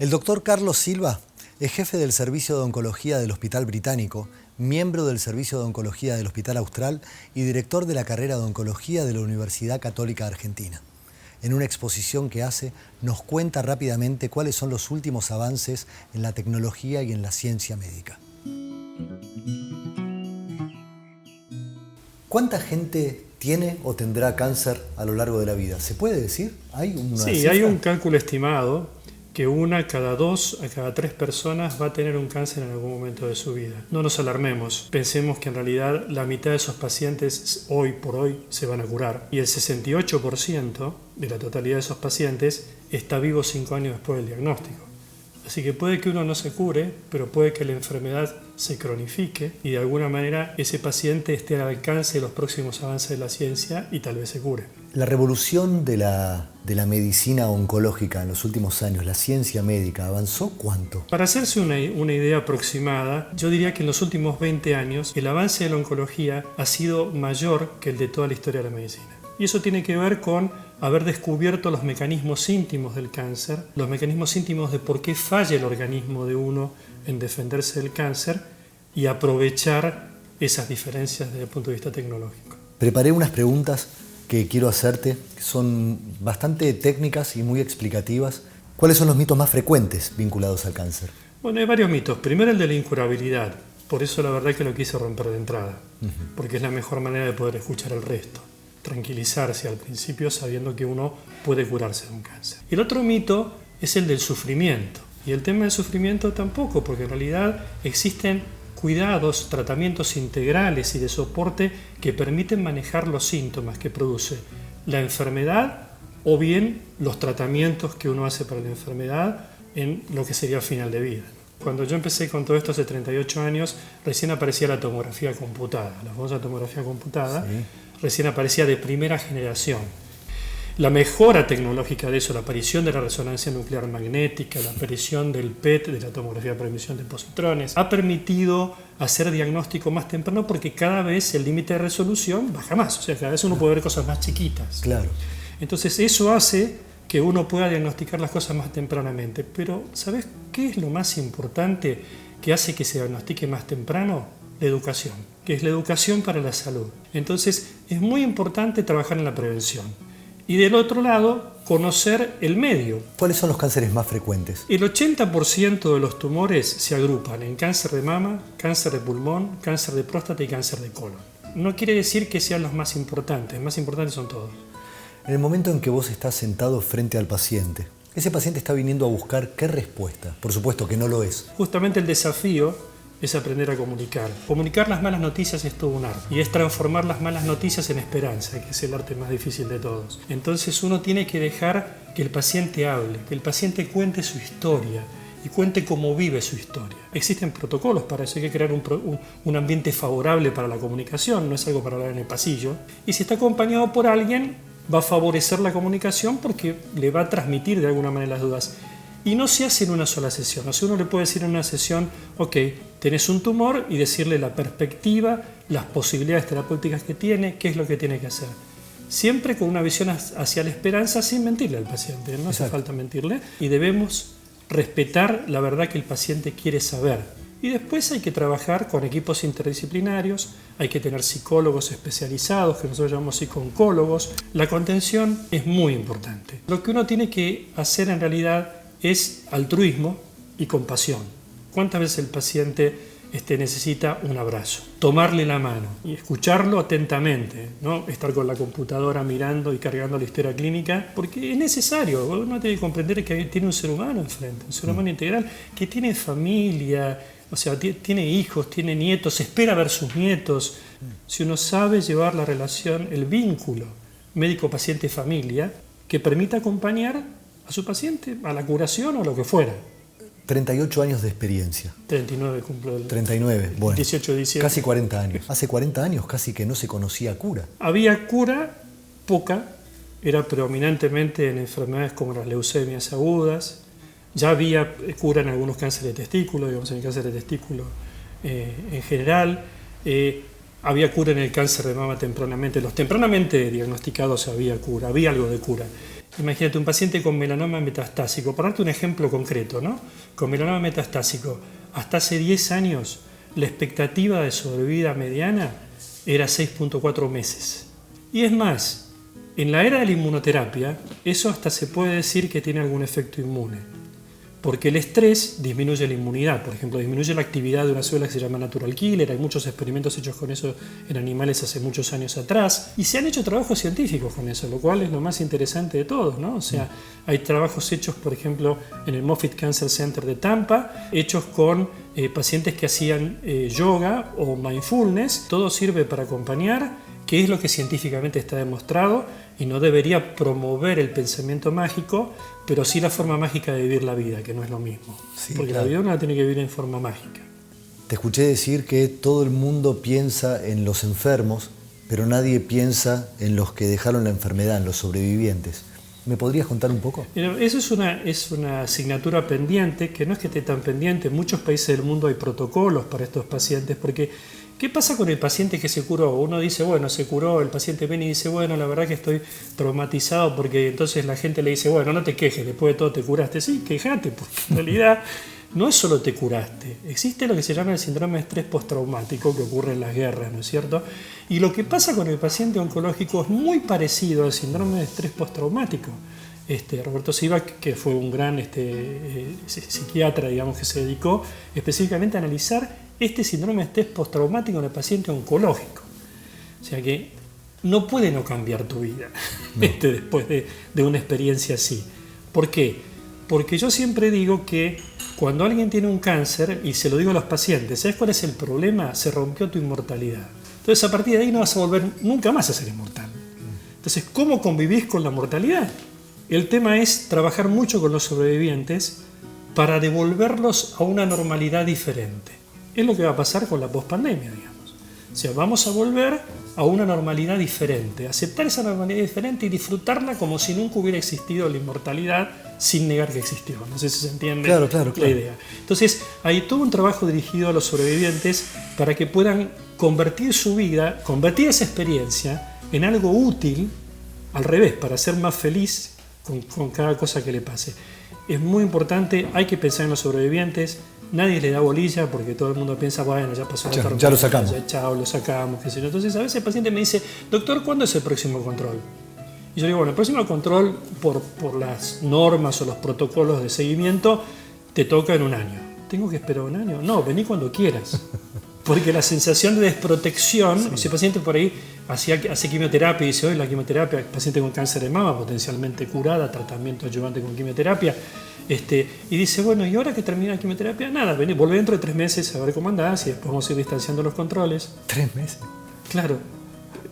El doctor Carlos Silva es jefe del Servicio de Oncología del Hospital Británico, miembro del Servicio de Oncología del Hospital Austral y director de la carrera de Oncología de la Universidad Católica Argentina. En una exposición que hace, nos cuenta rápidamente cuáles son los últimos avances en la tecnología y en la ciencia médica. ¿Cuánta gente tiene o tendrá cáncer a lo largo de la vida? ¿Se puede decir? ¿Hay una cifra? Hay un cálculo estimado que una cada 2 a cada 3 personas va a tener un cáncer en algún momento de su vida. No nos alarmemos, pensemos que en realidad la mitad de esos pacientes hoy por hoy se van a curar y el 68% de la totalidad de esos pacientes está vivo 5 años después del diagnóstico. Así que puede que uno no se cure, pero puede que la enfermedad se cronifique y de alguna manera ese paciente esté al alcance de los próximos avances de la ciencia y tal vez se cure. La revolución de la medicina oncológica en los últimos años, la ciencia médica, ¿avanzó cuánto? Para hacerse una idea aproximada, yo diría que en los últimos 20 años el avance de la oncología ha sido mayor que el de toda la historia de la medicina. Y eso tiene que ver con haber descubierto los mecanismos íntimos del cáncer, los mecanismos íntimos de por qué falla el organismo de uno en defenderse del cáncer y aprovechar esas diferencias desde el punto de vista tecnológico. Preparé unas preguntas que quiero hacerte, que son bastante técnicas y muy explicativas. ¿Cuáles son los mitos más frecuentes vinculados al cáncer? Bueno, hay varios mitos. Primero el de la incurabilidad. Por eso la verdad que lo quise romper de entrada, porque es la mejor manera de poder escuchar el resto. Tranquilizarse al principio sabiendo que uno puede curarse de un cáncer. El otro mito es el del sufrimiento. Y el tema del sufrimiento tampoco, porque en realidad existen cuidados, tratamientos integrales y de soporte que permiten manejar los síntomas que produce la enfermedad o bien los tratamientos que uno hace para la enfermedad en lo que sería final de vida. Cuando yo empecé con todo esto hace 38 años, recién aparecía la tomografía computada, la famosa tomografía computada, sí. Recién aparecía de primera generación. La mejora tecnológica de eso, la aparición de la resonancia nuclear magnética, la aparición del PET, de la tomografía por emisión de positrones, ha permitido hacer diagnóstico más temprano porque cada vez el límite de resolución baja más, o sea, cada vez uno puede ver cosas más chiquitas. Claro. Entonces eso hace que uno pueda diagnosticar las cosas más tempranamente. Pero ¿sabes qué es lo más importante que hace que se diagnostique más temprano? La educación, que es la educación para la salud. Entonces es muy importante trabajar en la prevención. Y del otro lado, conocer el medio. ¿Cuáles son los cánceres más frecuentes? El 80% de los tumores se agrupan en cáncer de mama, cáncer de pulmón, cáncer de próstata y cáncer de colon. No quiere decir que sean los más importantes son todos. En el momento en que vos estás sentado frente al paciente, ese paciente está viniendo a buscar ¿qué respuesta? Por supuesto que no lo es. Justamente el desafío es aprender a comunicar. Comunicar las malas noticias es todo un arte y es transformar las malas noticias en esperanza, que es el arte más difícil de todos. Entonces uno tiene que dejar que el paciente hable, que el paciente cuente su historia y cuente cómo vive su historia. Existen protocolos para eso, hay que crear un ambiente favorable para la comunicación, no es algo para hablar en el pasillo. Y si está acompañado por alguien, va a favorecer la comunicación porque le va a transmitir de alguna manera las dudas. Y no se hace en una sola sesión. O sea, uno le puede decir en una sesión, ok, tenés un tumor y decirle la perspectiva, las posibilidades terapéuticas que tiene, qué es lo que tiene que hacer. Siempre con una visión hacia la esperanza sin mentirle al paciente. No hace falta mentirle. Y debemos respetar la verdad que el paciente quiere saber. Y después hay que trabajar con equipos interdisciplinarios, hay que tener psicólogos especializados, que nosotros llamamos psicooncólogos. La contención es muy importante. Lo que uno tiene que hacer en realidad es altruismo y compasión. ¿Cuántas veces el paciente necesita un abrazo? Tomarle la mano y escucharlo atentamente, no estar con la computadora mirando y cargando la historia clínica, porque es necesario. Uno tiene que comprender que tiene un ser humano enfrente, un ser humano integral, que tiene familia, o sea, tiene hijos, tiene nietos, espera ver sus nietos. Si uno sabe llevar la relación, el vínculo médico-paciente-familia, que permita acompañar a su paciente, a la curación o lo que fuera. 38 años de experiencia. 39 cumplo el 39, bueno. 18 de diciembre. Casi 40 años. Hace 40 años casi que no se conocía cura. Había cura, poca, era predominantemente en enfermedades como las leucemias agudas. Ya había cura en algunos cánceres de testículo, digamos en el cáncer de testículo en general. Había cura en el cáncer de mama tempranamente. Los tempranamente diagnosticados había cura, había algo de cura. Imagínate un paciente con melanoma metastásico, para darte un ejemplo concreto, ¿no? Con melanoma metastásico, hasta hace 10 años la expectativa de sobrevida mediana era 6.4 meses. Y es más, en la era de la inmunoterapia, eso hasta se puede decir que tiene algún efecto inmune. Porque el estrés disminuye la inmunidad, por ejemplo, disminuye la actividad de una célula que se llama natural killer. Hay muchos experimentos hechos con eso en animales hace muchos años atrás. Y se han hecho trabajos científicos con eso, lo cual es lo más interesante de todos, ¿no? O sea, hay trabajos hechos, por ejemplo, en el Moffitt Cancer Center de Tampa, hechos con pacientes que hacían yoga o mindfulness. Todo sirve para acompañar, que es lo que científicamente está demostrado, y no debería promover el pensamiento mágico, pero sí la forma mágica de vivir la vida, que no es lo mismo. Sí, porque claro, la vida uno la tiene que vivir en forma mágica. Te escuché decir que todo el mundo piensa en los enfermos, pero nadie piensa en los que dejaron la enfermedad, en los sobrevivientes. ¿Me podrías contar un poco? Eso es una asignatura pendiente, que no es que esté tan pendiente. En muchos países del mundo hay protocolos para estos pacientes, porque ¿qué pasa con el paciente que se curó? Uno dice, bueno, se curó, el paciente viene y dice, bueno, la verdad que estoy traumatizado, porque entonces la gente le dice, bueno, no te quejes, después de todo te curaste. Sí, quejate, porque en realidad no es solo te curaste. Existe lo que se llama el síndrome de estrés postraumático, que ocurre en las guerras, ¿no es cierto? Y lo que pasa con el paciente oncológico es muy parecido al síndrome de estrés postraumático. Roberto Sivak, que fue un gran psiquiatra, digamos, que se dedicó específicamente a analizar este síndrome de estrés postraumático en el paciente oncológico. O sea que no puede no cambiar tu vida después de una experiencia así. ¿Por qué? Porque yo siempre digo que cuando alguien tiene un cáncer, y se lo digo a los pacientes, ¿sabes cuál es el problema? Se rompió tu inmortalidad. Entonces a partir de ahí no vas a volver nunca más a ser inmortal. Entonces, ¿cómo convivís con la mortalidad? El tema es trabajar mucho con los sobrevivientes para devolverlos a una normalidad diferente. Es lo que va a pasar con la pospandemia, digamos. O sea, vamos a volver a una normalidad diferente, aceptar esa normalidad diferente y disfrutarla como si nunca hubiera existido la inmortalidad, sin negar que existió. No sé si se entiende la idea. Entonces, hay todo un trabajo dirigido a los sobrevivientes para que puedan convertir su vida, convertir esa experiencia en algo útil, al revés, para ser más feliz con cada cosa que le pase. Es muy importante, hay que pensar en los sobrevivientes. Nadie le da bolilla porque todo el mundo piensa, bueno, ya pasó la enfermedad, ya lo sacamos. Ya, chao, lo sacamos, qué sé yo. Entonces, a veces el paciente me dice, doctor, ¿cuándo es el próximo control? Y yo digo, bueno, el próximo control, por las normas o los protocolos de seguimiento, te toca en un año. ¿Tengo que esperar un año? No, vení cuando quieras. Porque la sensación de desprotección, ese paciente por ahí hace quimioterapia y dice, hoy la quimioterapia, paciente con cáncer de mama, potencialmente curada, tratamiento ayudante con quimioterapia, y dice, bueno, ¿y ahora que termina la quimioterapia? Nada, volvé dentro de 3 meses a ver cómo andás y después vamos a ir distanciando los controles. 3 meses. Claro,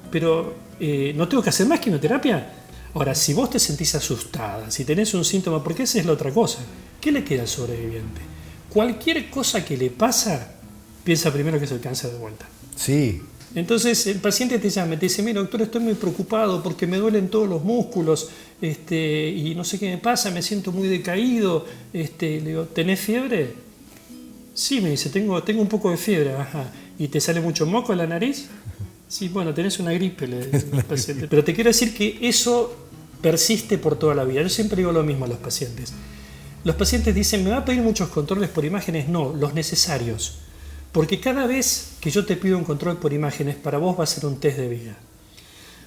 pero ¿no tengo que hacer más quimioterapia? Ahora, si vos te sentís asustada, si tenés un síntoma, porque esa es la otra cosa, ¿qué le queda al sobreviviente? Cualquier cosa que le pasa, piensa primero que es el cáncer de vuelta. Sí. Entonces el paciente te llama y te dice, mira doctor, estoy muy preocupado porque me duelen todos los músculos y no sé qué me pasa, me siento muy decaído. Le digo, ¿tenés fiebre? Sí, me dice, tengo un poco de fiebre. Ajá. ¿Y te sale mucho moco en la nariz? Sí, bueno, tenés una gripe, le dice al paciente. Pero te quiero decir que eso persiste por toda la vida. Yo siempre digo lo mismo a los pacientes. Los pacientes dicen, ¿me va a pedir muchos controles por imágenes? No, los necesarios. Porque cada vez que yo te pido un control por imágenes, para vos va a ser un test de vida.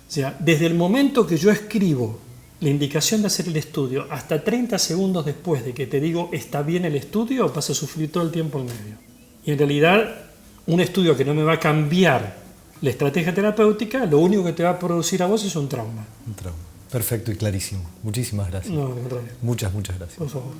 O sea, desde el momento que yo escribo la indicación de hacer el estudio, hasta 30 segundos después de que te digo está bien el estudio, vas a sufrir todo el tiempo en medio. Y en realidad, un estudio que no me va a cambiar la estrategia terapéutica, lo único que te va a producir a vos es un trauma. Un trauma. Perfecto y clarísimo. Muchísimas gracias. No, en realidad. Muchas gracias. Por favor.